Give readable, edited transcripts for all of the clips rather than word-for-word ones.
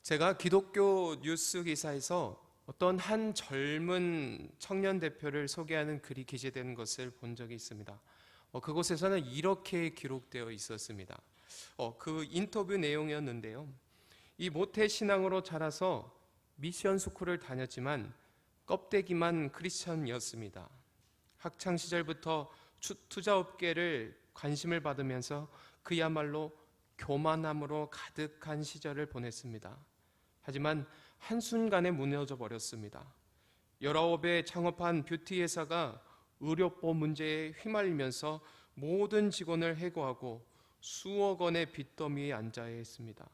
제가 기독교 뉴스 기사에서 어떤 한 젊은 청년 대표를 소개하는 글이 게재된 것을 본 적이 있습니다. 그곳에서는 이렇게 기록되어 있었습니다. 그 인터뷰 내용이었는데요. 이 모태 신앙으로 자라서 미션 스쿨을 다녔지만 껍데기만 크리스천이었습니다. 학창 시절부터 투자업계를 관심을 받으면서 그야말로 교만함으로 가득한 시절을 보냈습니다. 하지만 한순간에 무너져 버렸습니다. 19에 창업한 뷰티 회사가 의료법 문제에 휘말리면서 모든 직원을 해고하고 수억 원의 빚더미에 앉아야 했습니다.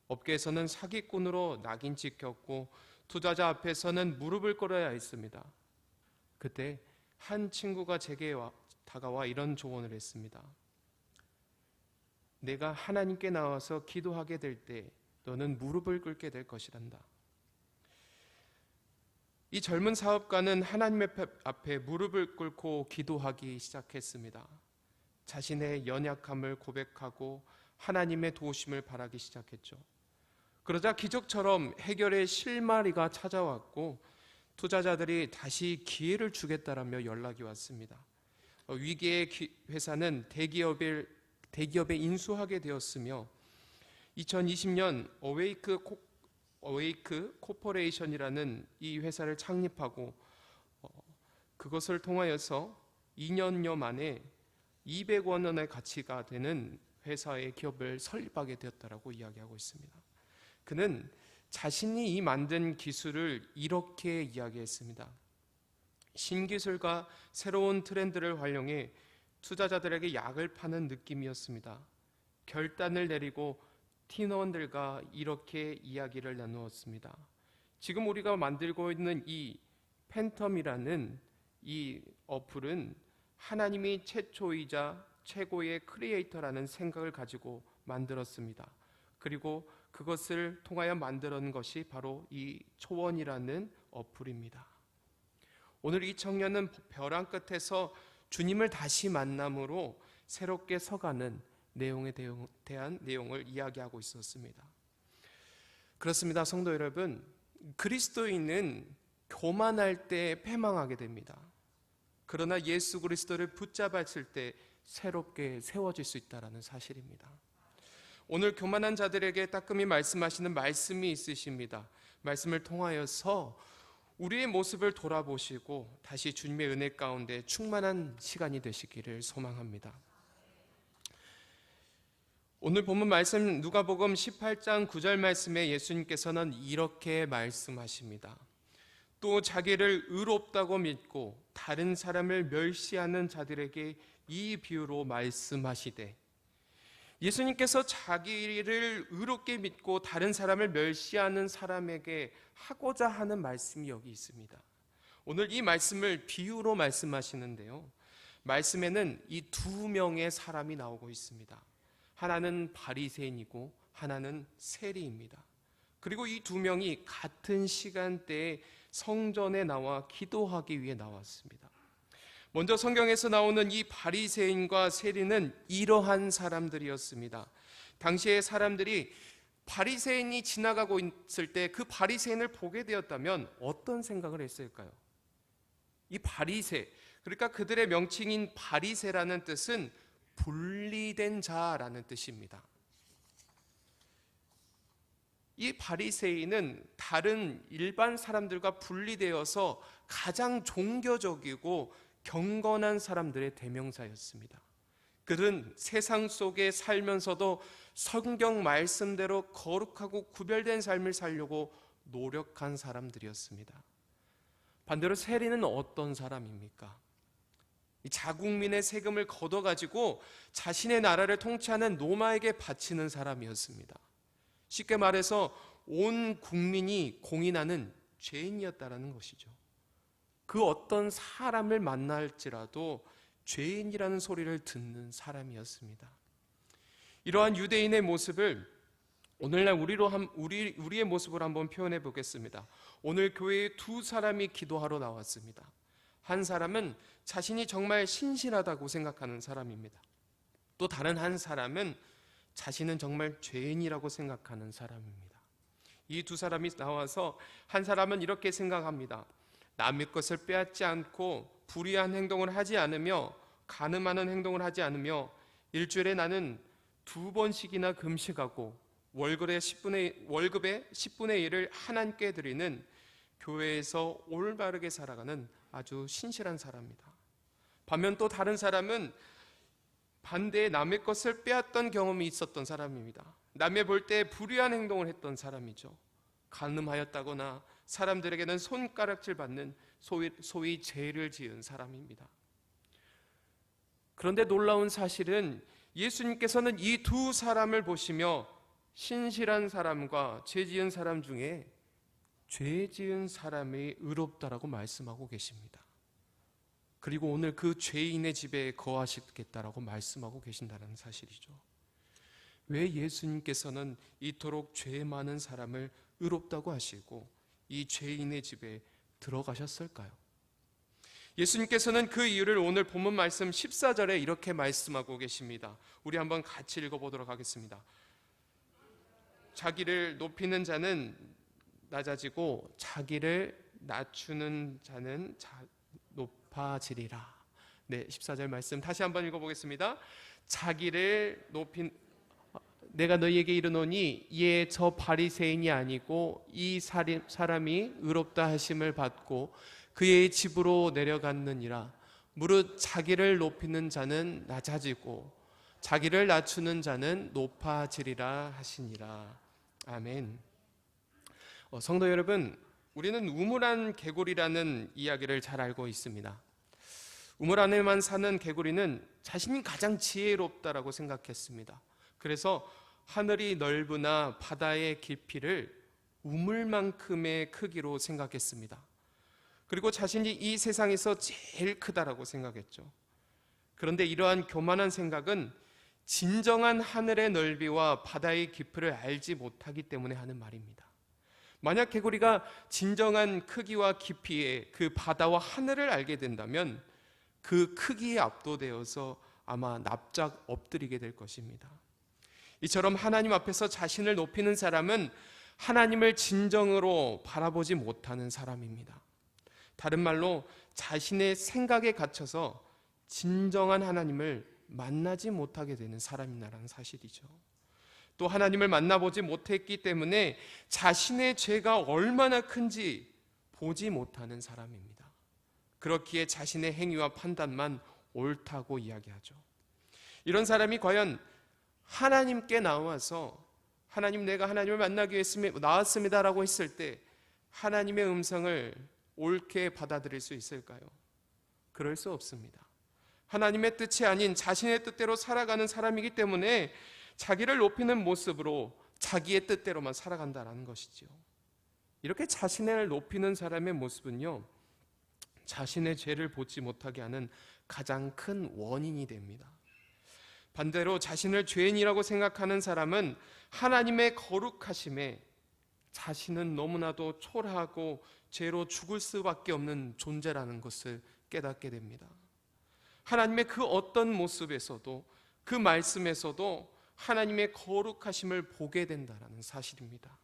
업계에서는 사기꾼으로 낙인 찍혔고 투자자 앞에서는 무릎을 꿇어야 했습니다. 그때 한 친구가 제게 다가와 이런 조언을 했습니다. 내가 하나님께 나와서 기도하게 될 때 너는 무릎을 꿇게 될 것이란다. 이 젊은 사업가는 하나님 앞에 무릎을 꿇고 기도하기 시작했습니다. 자신의 연약함을 고백하고 하나님의 도우심을 바라기 시작했죠. 그러자 기적처럼 해결의 실마리가 찾아왔고 투자자들이 다시 기회를 주겠다라며 연락이 왔습니다. 위기의 회사는 대기업에 인수하게 되었으며 2020년 어웨이크 코퍼레이션이라는 이 회사를 창립하고 그것을 통하여서 2년여 만에 200원 원의 가치가 되는 회사의 기업을 설립하게 되었다라고 이야기하고 있습니다. 그는 자신이 이 만든 기술을 이렇게 이야기했습니다. 신기술과 새로운 트렌드를 활용해 투자자들에게 약을 파는 느낌이었습니다. 결단을 내리고 팀원들과 이렇게 이야기를 나누었습니다. 지금 우리가 만들고 있는 이 팬텀이라는 이 어플은 하나님이 최초이자 최고의 크리에이터라는 생각을 가지고 만들었습니다. 그리고 그것을 통하여 만들어낸 것이 바로 이 초원이라는 어플입니다. 오늘 이 청년은 벼랑 끝에서 주님을 다시 만남으로 새롭게 서가는 내용에 대한 내용을 이야기하고 있었습니다. 그렇습니다. 성도 여러분, 그리스도인은 교만할 때 패망하게 됩니다. 그러나 예수 그리스도를 붙잡았을 때 새롭게 세워질 수 있다는 사실입니다. 오늘 교만한 자들에게 따끔히 말씀하시는 말씀이 있으십니다. 말씀을 통하여서 우리의 모습을 돌아보시고 다시 주님의 은혜 가운데 충만한 시간이 되시기를 소망합니다. 오늘 본문 말씀 누가복음 18장 9절 말씀에 예수님께서는 이렇게 말씀하십니다. 또 자기를 의롭다고 믿고 다른 사람을 멸시하는 자들에게 이 비유로 말씀하시되, 예수님께서 자기를 의롭게 믿고 다른 사람을 멸시하는 사람에게 하고자 하는 말씀이 여기 있습니다. 오늘 이 말씀을 비유로 말씀하시는데요, 말씀에는 이 두 명의 사람이 나오고 있습니다. 하나는 바리새인이고 하나는 세리입니다. 그리고 이 두 명이 같은 시간대에 성전에 나와 기도하기 위해 나왔습니다. 먼저 성경에서 나오는 이 바리새인과 세리는 이러한 사람들이었습니다. 당시의 사람들이 바리새인이 지나가고 있을 때 그 바리새인을 보게 되었다면 어떤 생각을 했을까요? 이 바리새, 그러니까 그들의 명칭인 바리새라는 뜻은 분리된 자라는 뜻입니다. 이 바리새인은 다른 일반 사람들과 분리되어서 가장 종교적이고 경건한 사람들의 대명사였습니다. 그들은 세상 속에 살면서도 성경 말씀대로 거룩하고 구별된 삶을 살려고 노력한 사람들이었습니다. 반대로 세리는 어떤 사람입니까? 자국민의 세금을 걷어가지고 자신의 나라를 통치하는 로마에게 바치는 사람이었습니다. 쉽게 말해서 온 국민이 공인하는 죄인이었다는 것이죠. 그 어떤 사람을 만날지라도 죄인이라는 소리를 듣는 사람이었습니다. 이러한 유대인의 모습을 오늘날 우리의 모습을 한번 표현해 보겠습니다. 오늘 교회에 두 사람이 기도하러 나왔습니다. 한 사람은 자신이 정말 신실하다고 생각하는 사람입니다. 또 다른 한 사람은 자신은 정말 죄인이라고 생각하는 사람입니다. 이 두 사람이 나와서 한 사람은 이렇게 생각합니다. 남의 것을 빼앗지 않고 불의한 행동을 하지 않으며 간음하는 행동을 하지 않으며 일주일에 나는 2번씩이나 금식하고 월급의 10분의 1을 하나님께 드리는 교회에서 올바르게 살아가는 아주 신실한 사람이다. 반면 또 다른 사람은 반대에 남의 것을 빼앗던 경험이 있었던 사람입니다. 남의 볼 때 불의한 행동을 했던 사람이죠. 간음하였다거나 사람들에게는 손가락질 받는 소위 죄를 지은 사람입니다. 그런데 놀라운 사실은 예수님께서는 이 두 사람을 보시며 신실한 사람과 죄 지은 사람 중에 죄 지은 사람이 의롭다라고 말씀하고 계십니다. 그리고 오늘 그 죄인의 집에 거하시겠다라고 말씀하고 계신다는 사실이죠. 왜 예수님께서는 이토록 죄 많은 사람을 의롭다고 하시고 이 죄인의 집에 들어가셨을까요? 예수님께서는 그 이유를 오늘 본문 말씀 14절에 이렇게 말씀하고 계십니다. 우리 한번 같이 읽어보도록 하겠습니다. 자기를 높이는 자는 낮아지고 자기를 낮추는 자는 높아지리라. 네, 14절 말씀 다시 한번 읽어보겠습니다. 내가 너희에게 이르노니 이에 저 바리새인이 아니고 이 사람이 의롭다 하심을 받고 그의 집으로 내려갔느니라. 무릇 자기를 높이는 자는 낮아지고 자기를 낮추는 자는 높아지리라 하시니라. 아멘. 성도 여러분, 우리는 우물안 개구리라는 이야기를 잘 알고 있습니다. 우물 안에만 사는 개구리는 자신이 가장 지혜롭다라고 생각했습니다. 그래서 하늘이 넓으나 바다의 깊이를 우물만큼의 크기로 생각했습니다. 그리고 자신이 이 세상에서 제일 크다라고 생각했죠. 그런데 이러한 교만한 생각은 진정한 하늘의 넓이와 바다의 깊이를 알지 못하기 때문에 하는 말입니다. 만약 개구리가 진정한 크기와 깊이의 그 바다와 하늘을 알게 된다면 그 크기에 압도되어서 아마 납작 엎드리게 될 것입니다. 이처럼 하나님 앞에서 자신을 높이는 사람은 하나님을 진정으로 바라보지 못하는 사람입니다. 다른 말로 자신의 생각에 갇혀서 진정한 하나님을 만나지 못하게 되는 사람이라는 사실이죠. 또 하나님을 만나보지 못했기 때문에 자신의 죄가 얼마나 큰지 보지 못하는 사람입니다. 그렇기에 자신의 행위와 판단만 옳다고 이야기하죠. 이런 사람이 과연 하나님께 나와서 하나님, 내가 하나님을 만나기 위해 나왔습니다라고 했을 때 하나님의 음성을 옳게 받아들일 수 있을까요? 그럴 수 없습니다. 하나님의 뜻이 아닌 자신의 뜻대로 살아가는 사람이기 때문에 자기를 높이는 모습으로 자기의 뜻대로만 살아간다는 것이죠. 이렇게 자신을 높이는 사람의 모습은요, 자신의 죄를 보지 못하게 하는 가장 큰 원인이 됩니다. 반대로 자신을 죄인이라고 생각하는 사람은 하나님의 거룩하심에 자신은 너무나도 초라하고 죄로 죽을 수밖에 없는 존재라는 것을 깨닫게 됩니다. 하나님의 그 어떤 모습에서도, 그 말씀에서도 하나님의 거룩하심을 보게 된다는 사실입니다.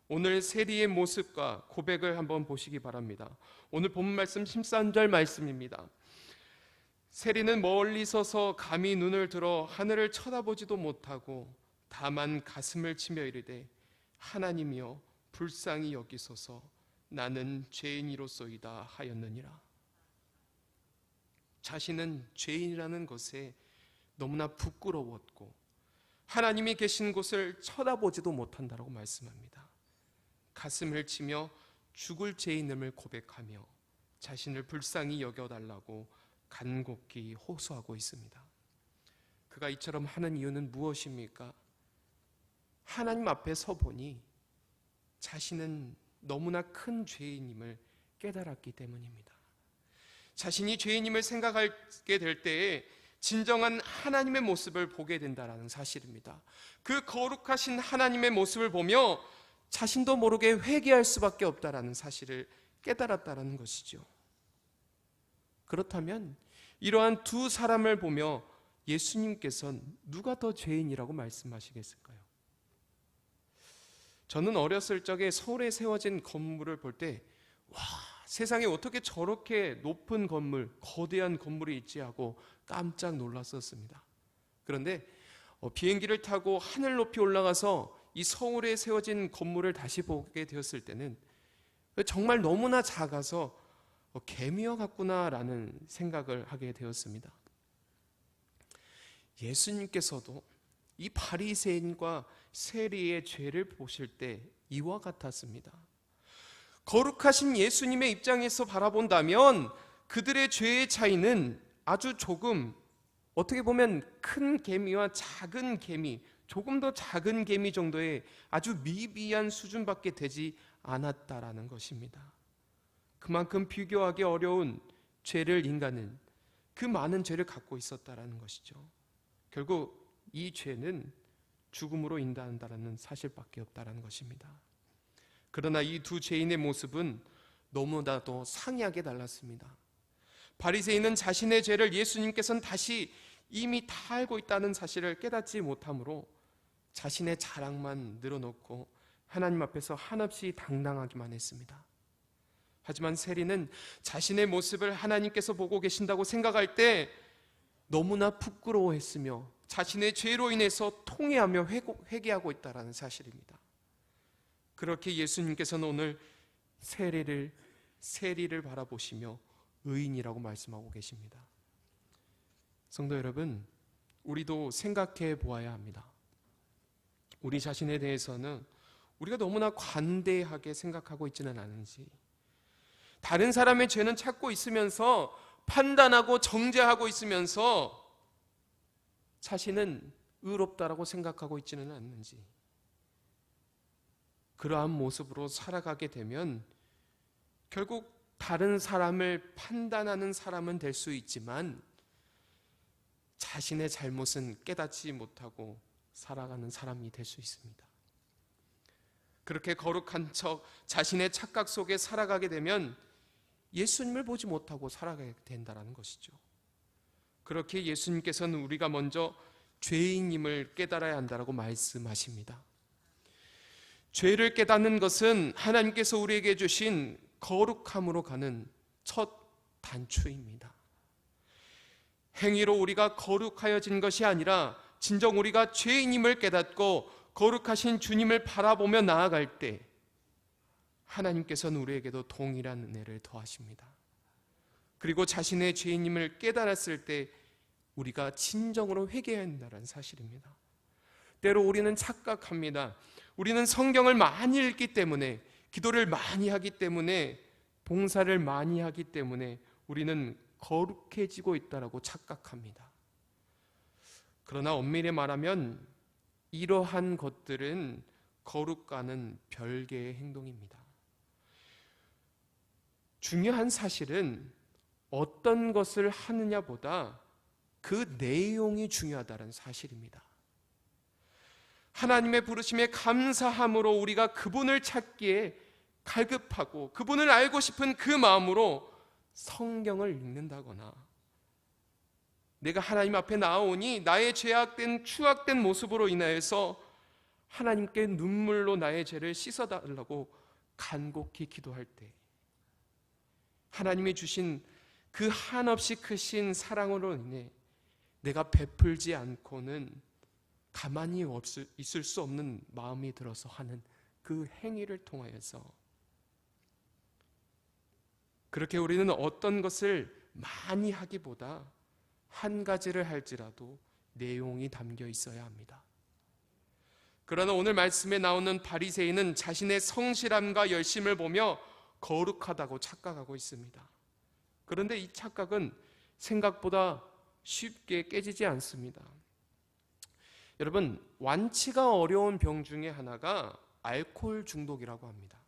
오늘 세리의 모습과 고백을 한번 보시기 바랍니다. 오늘 본문 말씀 13절 말씀입니다. 세리는 멀리 서서 감히 눈을 들어 하늘을 쳐다보지도 못하고 다만 가슴을 치며 이르되 하나님이여 불쌍히 여기소서 나는 죄인이로소이다 하였느니라. 자신은 죄인이라는 것에 너무나 부끄러웠고 하나님이 계신 곳을 쳐다보지도 못한다라고 말씀합니다. 가슴을 치며 죽을 죄인임을 고백하며 자신을 불쌍히 여겨달라고 간곡히 호소하고 있습니다. 그가 이처럼 하는 이유는 무엇입니까? 하나님 앞에 서 보니 자신은 너무나 큰 죄인임을 깨달았기 때문입니다. 자신이 죄인임을 생각하게 될 때에 진정한 하나님의 모습을 보게 된다는 사실입니다. 그 거룩하신 하나님의 모습을 보며 자신도 모르게 회개할 수밖에 없다는 사실을 깨달았다는 것이죠. 그렇다면 이러한 두 사람을 보며 예수님께서는 누가 더 죄인이라고 말씀하시겠을까요? 저는 어렸을 적에 서울에 세워진 건물을 볼 때 와, 세상에 어떻게 저렇게 높은 건물, 거대한 건물이 있지 하고 깜짝 놀랐었습니다. 그런데 비행기를 타고 하늘 높이 올라가서 이 서울에 세워진 건물을 다시 보게 되었을 때는 정말 너무나 작아서 개미와 같구나라는 생각을 하게 되었습니다. 예수님께서도 이 바리새인과 세리의 죄를 보실 때 이와 같았습니다. 거룩하신 예수님의 입장에서 바라본다면 그들의 죄의 차이는 아주 조금, 어떻게 보면 큰 개미와 작은 개미, 조금 더 작은 개미 정도의 아주 미비한 수준밖에 되지 않았다라는 것입니다. 그만큼 비교하기 어려운 죄를 인간은 그 많은 죄를 갖고 있었다라는 것이죠. 결국 이 죄는 죽음으로 인도한다는 사실밖에 없다라는 것입니다. 그러나 이 두 죄인의 모습은 너무나도 상이하게 달랐습니다. 바리새인은 자신의 죄를 예수님께서는 다시 이미 다 알고 있다는 사실을 깨닫지 못하므로 자신의 자랑만 늘어놓고 하나님 앞에서 한없이 당당하기만 했습니다. 하지만 세리는 자신의 모습을 하나님께서 보고 계신다고 생각할 때 너무나 부끄러워했으며 자신의 죄로 인해서 통회하며 회개하고 있다는 사실입니다. 그렇게 예수님께서는 오늘 세리를 바라보시며 의인이라고 말씀하고 계십니다. 성도 여러분, 우리도 생각해 보아야 합니다. 우리 자신에 대해서는 우리가 너무나 관대하게 생각하고 있지는 않은지, 다른 사람의 죄는 찾고 있으면서 판단하고 정죄하고 있으면서 자신은 의롭다라고 생각하고 있지는 않는지, 그러한 모습으로 살아가게 되면 결국 다른 사람을 판단하는 사람은 될 수 있지만 자신의 잘못은 깨닫지 못하고 살아가는 사람이 될 수 있습니다. 그렇게 거룩한 척 자신의 착각 속에 살아가게 되면 예수님을 보지 못하고 살아가게 된다는 것이죠. 그렇게 예수님께서는 우리가 먼저 죄인임을 깨달아야 한다고 말씀하십니다. 죄를 깨닫는 것은 하나님께서 우리에게 주신 거룩함으로 가는 첫 단추입니다. 행위로 우리가 거룩하여진 것이 아니라 진정 우리가 죄인임을 깨닫고 거룩하신 주님을 바라보며 나아갈 때 하나님께서는 우리에게도 동일한 은혜를 더하십니다. 그리고 자신의 죄인임을 깨달았을 때 우리가 진정으로 회개해야 한다는 사실입니다. 때로 우리는 착각합니다. 우리는 성경을 많이 읽기 때문에, 기도를 많이 하기 때문에, 봉사를 많이 하기 때문에 우리는 거룩해지고 있다고 착각합니다. 그러나 엄밀히 말하면 이러한 것들은 거룩과는 별개의 행동입니다. 중요한 사실은 어떤 것을 하느냐보다 그 내용이 중요하다는 사실입니다. 하나님의 부르심에 감사함으로 우리가 그분을 찾기에 갈급하고 그분을 알고 싶은 그 마음으로 성경을 읽는다거나, 내가 하나님 앞에 나오니 나의 죄악된 추악된 모습으로 인하여서 하나님께 눈물로 나의 죄를 씻어달라고 간곡히 기도할 때 하나님이 주신 그 한없이 크신 사랑으로 인해 내가 베풀지 않고는 가만히 있을 수 없는 마음이 들어서 하는 그 행위를 통하여서, 그렇게 우리는 어떤 것을 많이 하기보다 한 가지를 할지라도 내용이 담겨 있어야 합니다. 그러나 오늘 말씀에 나오는 바리새인은 자신의 성실함과 열심을 보며 거룩하다고 착각하고 있습니다. 그런데 이 착각은 생각보다 쉽게 깨지지 않습니다. 여러분, 완치가 어려운 병 중에 하나가 알코올 중독이라고 합니다.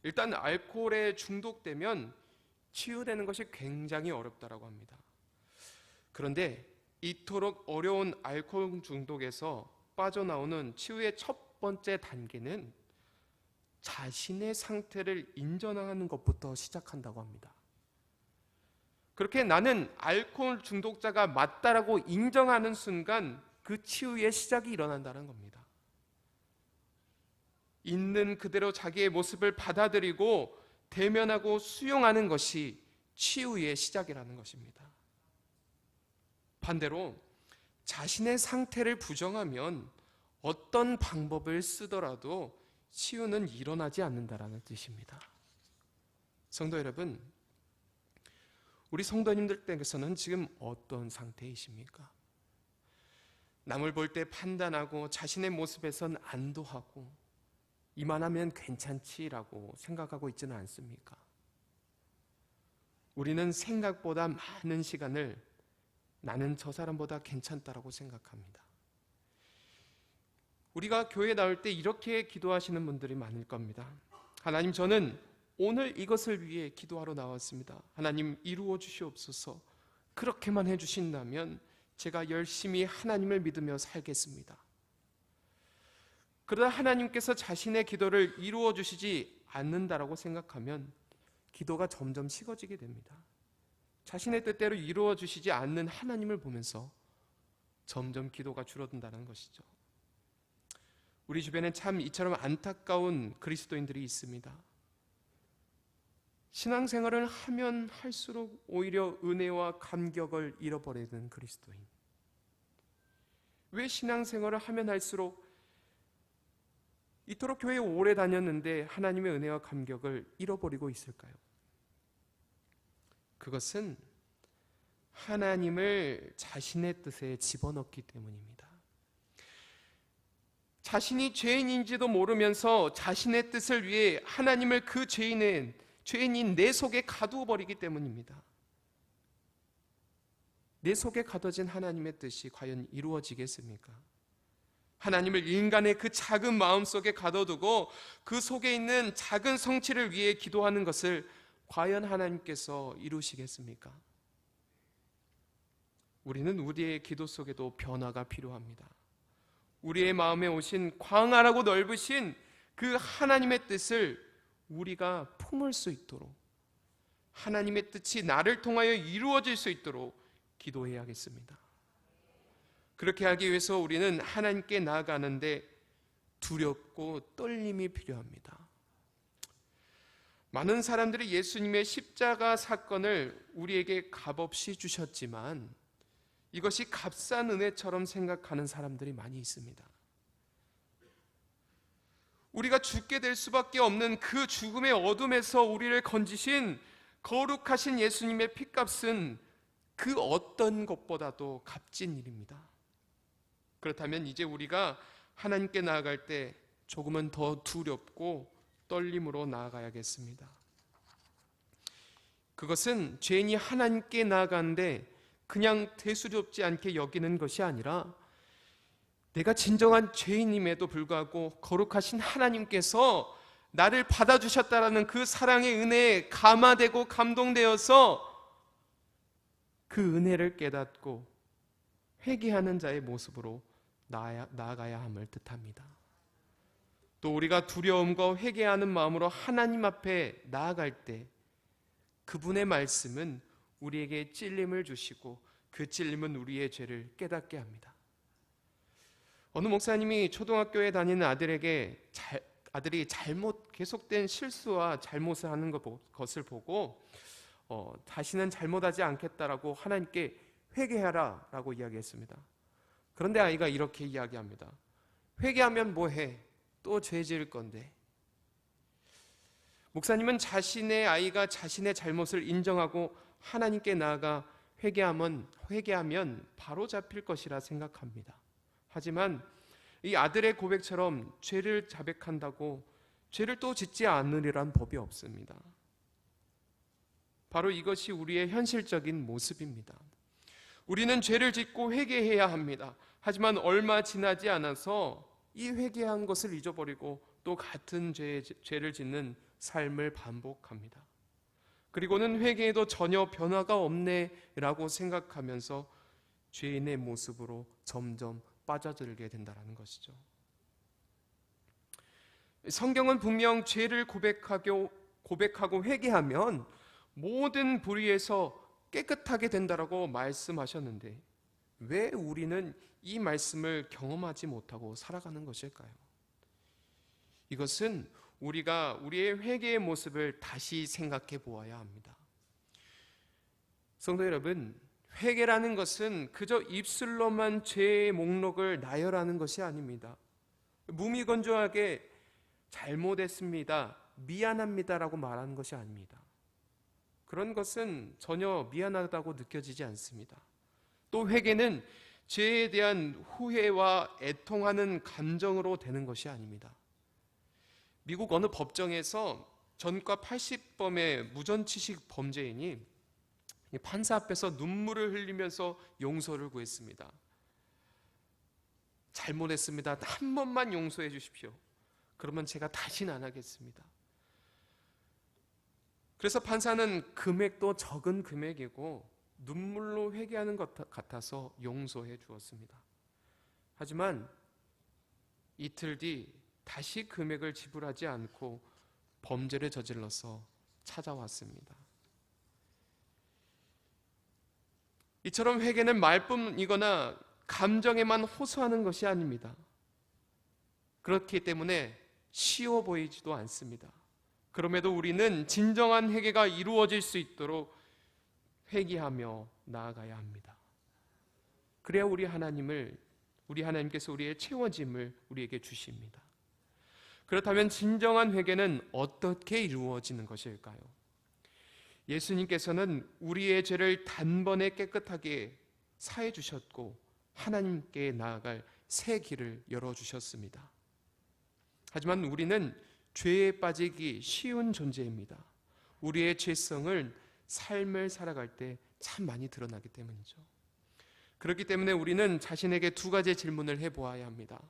일단 알코올에 중독되면 치유되는 것이 굉장히 어렵다고 합니다. 그런데 이토록 어려운 알코올 중독에서 빠져나오는 치유의 첫 번째 단계는 자신의 상태를 인정하는 것부터 시작한다고 합니다. 그렇게 나는 알코올 중독자가 맞다라고 인정하는 순간 그 치유의 시작이 일어난다는 겁니다. 있는 그대로 자기의 모습을 받아들이고 대면하고 수용하는 것이 치유의 시작이라는 것입니다. 반대로 자신의 상태를 부정하면 어떤 방법을 쓰더라도 치유는 일어나지 않는다라는 뜻입니다. 성도 여러분, 우리 성도님들 댁에서는 지금 어떤 상태이십니까? 남을 볼 때 판단하고 자신의 모습에선 안도하고 이만하면 괜찮지라고 생각하고 있지는 않습니까? 우리는 생각보다 많은 시간을 나는 저 사람보다 괜찮다라고 생각합니다. 우리가 교회 나올 때 이렇게 기도하시는 분들이 많을 겁니다. 하나님, 저는 오늘 이것을 위해 기도하러 나왔습니다. 하나님, 이루어 주시옵소서. 그렇게만 해주신다면 제가 열심히 하나님을 믿으며 살겠습니다. 그러다 하나님께서 자신의 기도를 이루어 주시지 않는다라고 생각하면 기도가 점점 식어지게 됩니다. 자신의 뜻대로 이루어 주시지 않는 하나님을 보면서 점점 기도가 줄어든다는 것이죠. 우리 주변에 참 이처럼 안타까운 그리스도인들이 있습니다. 신앙생활을 하면 할수록 오히려 은혜와 감격을 잃어버리는 그리스도인. 왜 신앙생활을 하면 할수록 이토록 교회에 오래 다녔는데 하나님의 은혜와 감격을 잃어버리고 있을까요? 그것은 하나님을 자신의 뜻에 집어넣기 때문입니다. 자신이 죄인인지도 모르면서 자신의 뜻을 위해 하나님을 그 죄인인 내 속에 가두어 버리기 때문입니다. 내 속에 가둬진 하나님의 뜻이 과연 이루어지겠습니까? 하나님을 인간의 그 작은 마음 속에 가둬두고 그 속에 있는 작은 성취를 위해 기도하는 것을 과연 하나님께서 이루시겠습니까? 우리는 우리의 기도 속에도 변화가 필요합니다. 우리의 마음에 오신 광활하고 넓으신 그 하나님의 뜻을 우리가 품을 수 있도록, 하나님의 뜻이 나를 통하여 이루어질 수 있도록 기도해야겠습니다. 그렇게 하기 위해서 우리는 하나님께 나아가는데 두렵고 떨림이 필요합니다. 많은 사람들이 예수님의 십자가 사건을 우리에게 값없이 주셨지만 이것이 값싼 은혜처럼 생각하는 사람들이 많이 있습니다. 우리가 죽게 될 수밖에 없는 그 죽음의 어둠에서 우리를 건지신 거룩하신 예수님의 핏값은 그 어떤 것보다도 값진 일입니다. 그렇다면 이제 우리가 하나님께 나아갈 때 조금은 더 두렵고 떨림으로 나아가야겠습니다. 그것은 죄인이 하나님께 나아가는데 그냥 대수롭지 않게 여기는 것이 아니라 내가 진정한 죄인임에도 불구하고 거룩하신 하나님께서 나를 받아주셨다라는 그 사랑의 은혜에 감화되고 감동되어서 그 은혜를 깨닫고 회개하는 자의 모습으로 나아가야 함을 뜻합니다. 또 우리가 두려움과 회개하는 마음으로 하나님 앞에 나아갈 때 그분의 말씀은 우리에게 찔림을 주시고 그 찔림은 우리의 죄를 깨닫게 합니다. 어느 목사님이 초등학교에 다니는 아들이 계속된 실수와 잘못을 하는 것을 보고 다시는 잘못하지 않겠다라고 하나님께 회개하라 라고 이야기했습니다. 그런데 아이가 이렇게 이야기합니다. 회개하면 뭐해? 또 죄 지을 건데. 목사님은 자신의 아이가 자신의 잘못을 인정하고 하나님께 나아가 회개하면 바로 잡힐 것이라 생각합니다. 하지만 이 아들의 고백처럼 죄를 자백한다고 죄를 또 짓지 않으리란 법이 없습니다. 바로 이것이 우리의 현실적인 모습입니다. 우리는 죄를 짓고 회개해야 합니다. 하지만 얼마 지나지 않아서 이 회개한 것을 잊어버리고 또 같은 죄를 짓는 삶을 반복합니다. 그리고는 회개에도 전혀 변화가 없네라고 생각하면서 죄인의 모습으로 점점 빠져들게 된다는 것이죠. 성경은 분명 죄를 고백하고 회개하면 모든 불의에서 깨끗하게 된다라고 말씀하셨는데 왜 우리는 이 말씀을 경험하지 못하고 살아가는 것일까요? 이것은 우리가 우리의 회개의 모습을 다시 생각해 보아야 합니다. 성도 여러분, 회개라는 것은 그저 입술로만 죄의 목록을 나열하는 것이 아닙니다. 무미건조하게 잘못했습니다, 미안합니다라고 말하는 것이 아닙니다. 그런 것은 전혀 미안하다고 느껴지지 않습니다. 또 회개는 죄에 대한 후회와 애통하는 감정으로 되는 것이 아닙니다. 미국 어느 법정에서 전과 80범의 무전치식 범죄인이 판사 앞에서 눈물을 흘리면서 용서를 구했습니다. 잘못했습니다, 한 번만 용서해 주십시오. 그러면 제가 다시는 안 하겠습니다. 그래서 판사는 금액도 적은 금액이고 눈물로 회개하는 것 같아서 용서해 주었습니다. 하지만 이틀 뒤 다시 금액을 지불하지 않고 범죄를 저질러서 찾아왔습니다. 이처럼 회개는 말뿐이거나 감정에만 호소하는 것이 아닙니다. 그렇기 때문에 쉬워 보이지도 않습니다. 그럼에도 우리는 진정한 회개가 이루어질 수 있도록 회개하며 나아가야 합니다. 그래야 우리 하나님께서 우리의 채워짐을 우리에게 주십니다. 그렇다면 진정한 회개는 어떻게 이루어지는 것일까요? 예수님께서는 우리의 죄를 단번에 깨끗하게 사해 주셨고 하나님께 나아갈 새 길을 열어주셨습니다. 하지만 우리는 죄에 빠지기 쉬운 존재입니다. 우리의 죄성을 삶을 살아갈 때 참 많이 드러나기 때문이죠. 그렇기 때문에 우리는 자신에게 두 가지 질문을 해보아야 합니다.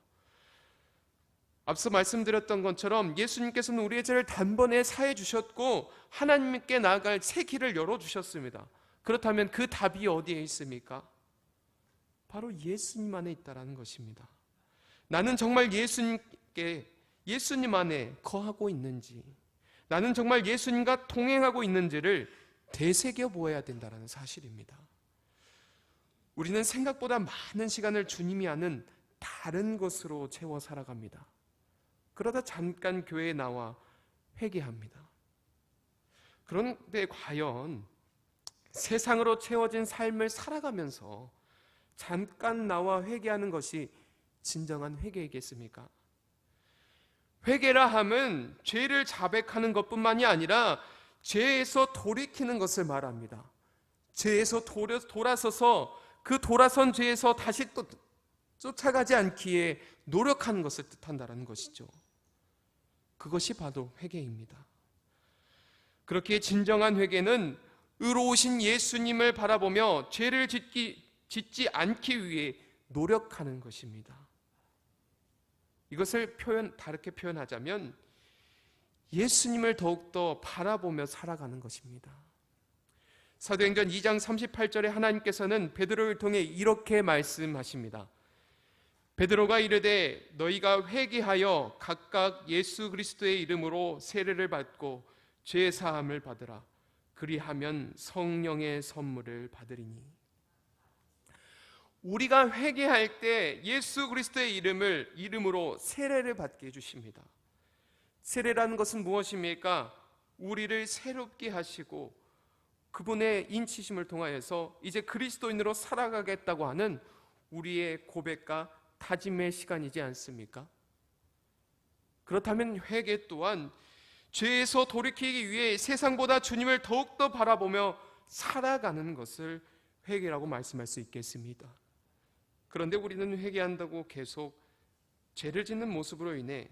앞서 말씀드렸던 것처럼 예수님께서는 우리의 죄를 단번에 사해 주셨고 하나님께 나아갈 새 길을 열어주셨습니다. 그렇다면 그 답이 어디에 있습니까? 바로 예수님 안에 있다는 것입니다. 나는 정말 예수님 안에 거하고 있는지, 나는 정말 예수님과 동행하고 있는지를 되새겨 보아야 된다는 사실입니다. 우리는 생각보다 많은 시간을 주님이 아는 다른 것으로 채워 살아갑니다. 그러다 잠깐 교회에 나와 회개합니다. 그런데 과연 세상으로 채워진 삶을 살아가면서 잠깐 나와 회개하는 것이 진정한 회개이겠습니까? 회개라 함은 죄를 자백하는 것뿐만이 아니라 죄에서 돌이키는 것을 말합니다. 죄에서 돌아서서 그 돌아선 죄에서 다시 또 쫓아가지 않기에 노력하는 것을 뜻한다는 것이죠. 그것이 바로 회개입니다. 그렇게 진정한 회개는 의로우신 예수님을 바라보며 죄를 짓지 않기 위해 노력하는 것입니다. 이것을 다르게 표현하자면 예수님을 더욱더 바라보며 살아가는 것입니다. 사도행전 2장 38절에 하나님께서는 베드로를 통해 이렇게 말씀하십니다. 베드로가 이르되 너희가 회개하여 각각 예수 그리스도의 이름으로 세례를 받고 죄 사함을 받으라. 그리하면 성령의 선물을 받으리니. 우리가 회개할 때 예수 그리스도의 이름으로 세례를 받게 해주십니다. 세례라는 것은 무엇입니까? 우리를 새롭게 하시고 그분의 인치심을 통하여서 이제 그리스도인으로 살아가겠다고 하는 우리의 고백과 다짐의 시간이지 않습니까? 그렇다면 회개 또한 죄에서 돌이키기 위해 세상보다 주님을 더욱더 바라보며 살아가는 것을 회개라고 말씀할 수 있겠습니다. 그런데 우리는 회개한다고 계속 죄를 짓는 모습으로 인해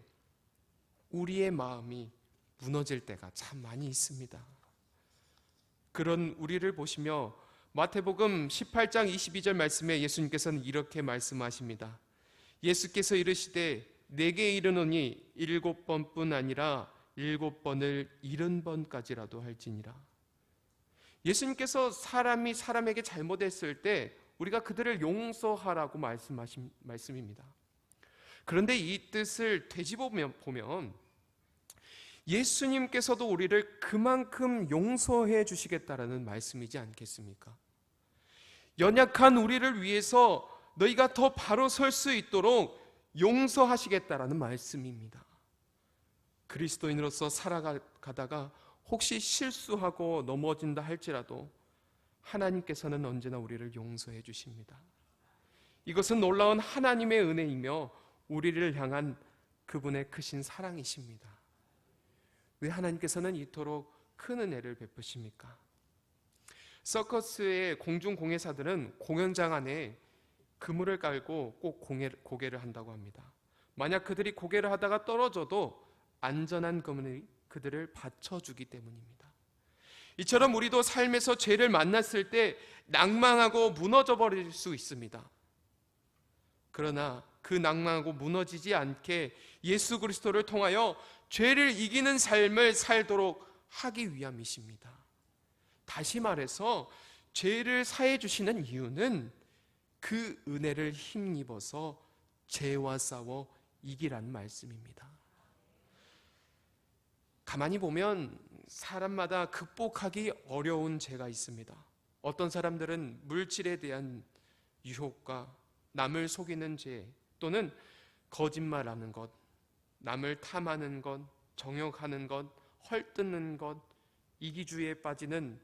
우리의 마음이 무너질 때가 참 많이 있습니다. 그런 우리를 보시며 마태복음 18장 22절 말씀에 예수님께서는 이렇게 말씀하십니다. 예수께서 이르시되 내게 이르노니 7번뿐 아니라 7번을 70번까지라도 할지니라. 예수님께서 사람이 사람에게 잘못했을 때 우리가 그들을 용서하라고 말씀하신 말씀입니다. 그런데 이 뜻을 되짚어 보면 예수님께서도 우리를 그만큼 용서해 주시겠다라는 말씀이지 않겠습니까? 연약한 우리를 위해서 너희가 더 바로 설 수 있도록 용서하시겠다라는 말씀입니다. 그리스도인으로서 살아가다가 혹시 실수하고 넘어진다 할지라도 하나님께서는 언제나 우리를 용서해 주십니다. 이것은 놀라운 하나님의 은혜이며 우리를 향한 그분의 크신 사랑이십니다. 왜 하나님께서는 이토록 큰 은혜를 베푸십니까? 서커스의 공중공예사들은 공연장 안에 그물을 깔고 꼭 고개를 한다고 합니다. 만약 그들이 고개를 하다가 떨어져도 안전한 그물이 그들을 받쳐주기 때문입니다. 이처럼 우리도 삶에서 죄를 만났을 때 낭망하고 무너져 버릴 수 있습니다. 그러나 그 낭망하고 무너지지 않게 예수 그리스도를 통하여 죄를 이기는 삶을 살도록 하기 위함이십니다. 다시 말해서 죄를 사해 주시는 이유는 그 은혜를 힘입어서 죄와 싸워 이기라는 말씀입니다. 가만히 보면 사람마다 극복하기 어려운 죄가 있습니다. 어떤 사람들은 물질에 대한 유혹과 남을 속이는 죄, 또는 거짓말하는 것, 남을 탐하는 것, 정욕하는 것, 헐뜯는 것, 이기주의에 빠지는,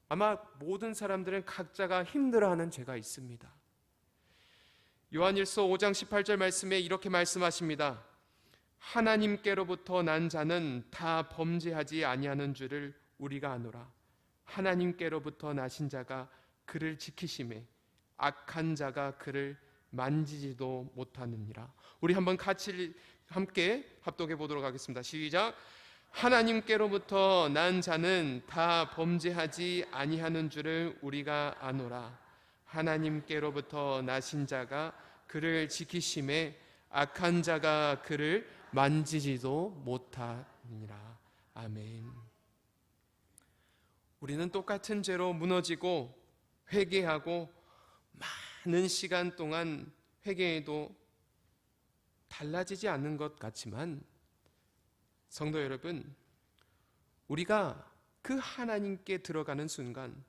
아마 모든 사람들은 각자가 힘들어하는 죄가 있습니다. 요한일서 5장 18절 말씀에 이렇게 말씀하십니다. 하나님께로부터 난 자는 다 범죄하지 아니하는 줄을 우리가 아노라. 하나님께로부터 나신 자가 그를 지키심에 악한 자가 그를 만지지도 못하느니라. 우리 한번 같이 함께 합독해 보도록 하겠습니다. 시작. 하나님께로부터 난 자는 다 범죄하지 아니하는 줄을 우리가 아노라. 하나님께로부터 나신 자가 그를 지키심에 악한 자가 그를 만지지도 못하니라. 아멘. 우리는 똑같은 죄로 무너지고 회개하고 많은 시간 동안 회개해도 달라지지 않는 것 같지만, 성도 여러분, 우리가 그 하나님께 들어가는 순간,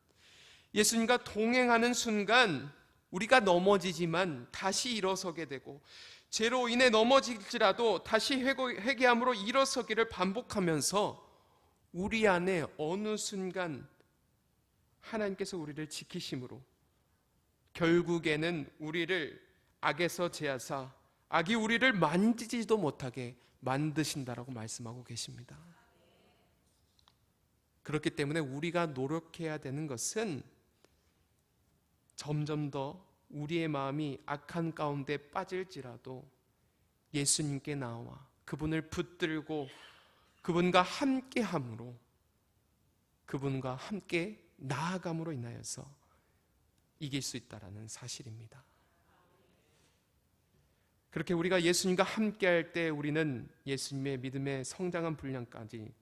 예수님과 동행하는 순간 우리가 넘어지지만 다시 일어서게 되고, 죄로 인해 넘어질지라도 다시 회개함으로 일어서기를 반복하면서 우리 안에 어느 순간 하나님께서 우리를 지키심으로 결국에는 우리를 악에서 제하사 악이 우리를 만지지도 못하게 만드신다라고 말씀하고 계십니다. 그렇기 때문에 우리가 노력해야 되는 것은 점점 더 우리의 마음이 악한 가운데 빠질지라도 예수님께 나와 그분을 붙들고 그분과 함께함으로, 그분과 함께 나아감으로 인하여서 이길 수 있다는 사실입니다. 그렇게 우리가 예수님과 함께할 때 우리는 예수님의 믿음의 성장한 분량까지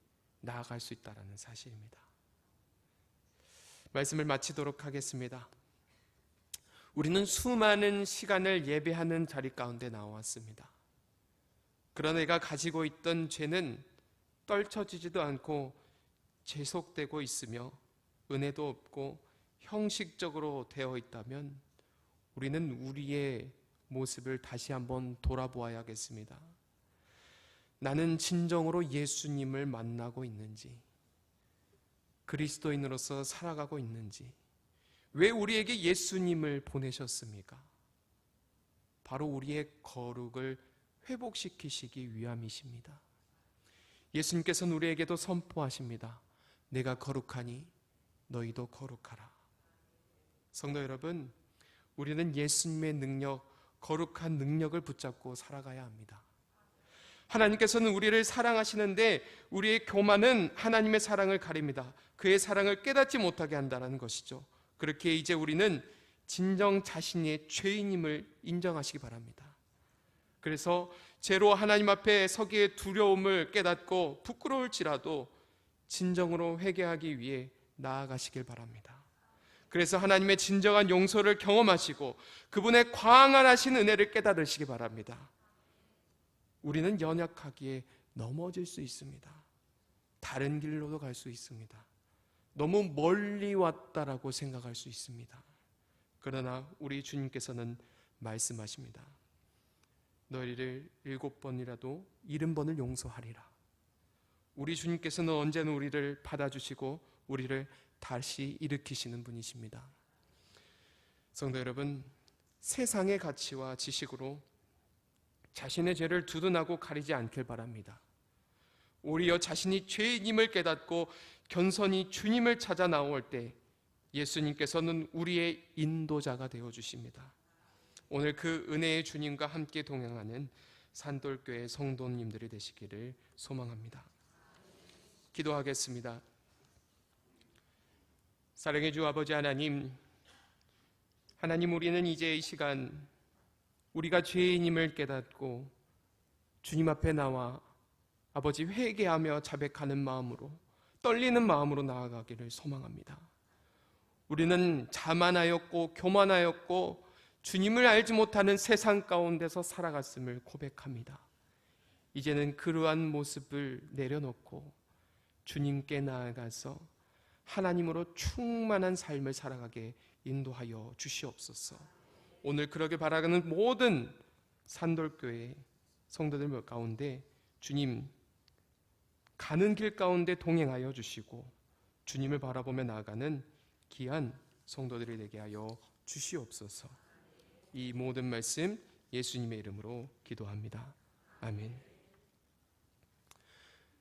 나아갈 수 있다는 사실입니다. 말씀을 마치도록 하겠습니다. 우리는 수많은 시간을 예배하는 자리 가운데 나왔습니다. 그러나 내가 가지고 있던 죄는 떨쳐지지도 않고 계속되고 있으며 은혜도 없고 형식적으로 되어 있다면 우리는 우리의 모습을 다시 한번 돌아보아야겠습니다. 나는 진정으로 예수님을 만나고 있는지, 그리스도인으로서 살아가고 있는지, 왜 우리에게 예수님을 보내셨습니까? 바로 우리의 거룩을 회복시키시기 위함이십니다. 예수님께서는 우리에게도 선포하십니다. 내가 거룩하니 너희도 거룩하라. 성도 여러분, 우리는 예수님의 능력, 거룩한 능력을 붙잡고 살아가야 합니다. 하나님께서는 우리를 사랑하시는데 우리의 교만은 하나님의 사랑을 가립니다. 그의 사랑을 깨닫지 못하게 한다는 것이죠. 그렇게 이제 우리는 진정 자신의 죄인임을 인정하시기 바랍니다. 그래서 죄로 하나님 앞에 서기의 두려움을 깨닫고 부끄러울지라도 진정으로 회개하기 위해 나아가시길 바랍니다. 그래서 하나님의 진정한 용서를 경험하시고 그분의 광활하신 은혜를 깨달으시기 바랍니다. 우리는 연약하기에 넘어질 수 있습니다. 다른 길로도 갈 수 있습니다. 너무 멀리 왔다라고 생각할 수 있습니다. 그러나 우리 주님께서는 말씀하십니다. 너희를 7번이라도 70번을 용서하리라. 우리 주님께서는 언제나 우리를 받아주시고 우리를 다시 일으키시는 분이십니다. 성도 여러분, 세상의 가치와 지식으로 자신의 죄를 두둔하고 가리지 않길 바랍니다. 오히려 자신이 죄인임을 깨닫고 겸손히 주님을 찾아 나올 때 예수님께서는 우리의 인도자가 되어주십니다. 오늘 그 은혜의 주님과 함께 동행하는 산돌교회 성도님들이 되시기를 소망합니다. 기도하겠습니다. 사랑의 주 아버지 하나님, 우리는 이제 이 시간 우리가 죄인임을 깨닫고 주님 앞에 나와 아버지 회개하며 자백하는 마음으로, 떨리는 마음으로 나아가기를 소망합니다. 우리는 자만하였고 교만하였고 주님을 알지 못하는 세상 가운데서 살아갔음을 고백합니다. 이제는 그러한 모습을 내려놓고 주님께 나아가서 하나님으로 충만한 삶을 살아가게 인도하여 주시옵소서. 오늘 그러게 바라는 모든 산돌교회 성도들 가운데 주님 가는 길 가운데 동행하여 주시고 주님을 바라보며 나아가는 귀한 성도들이 되게 하여 주시옵소서. 이 모든 말씀 예수님의 이름으로 기도합니다. 아멘.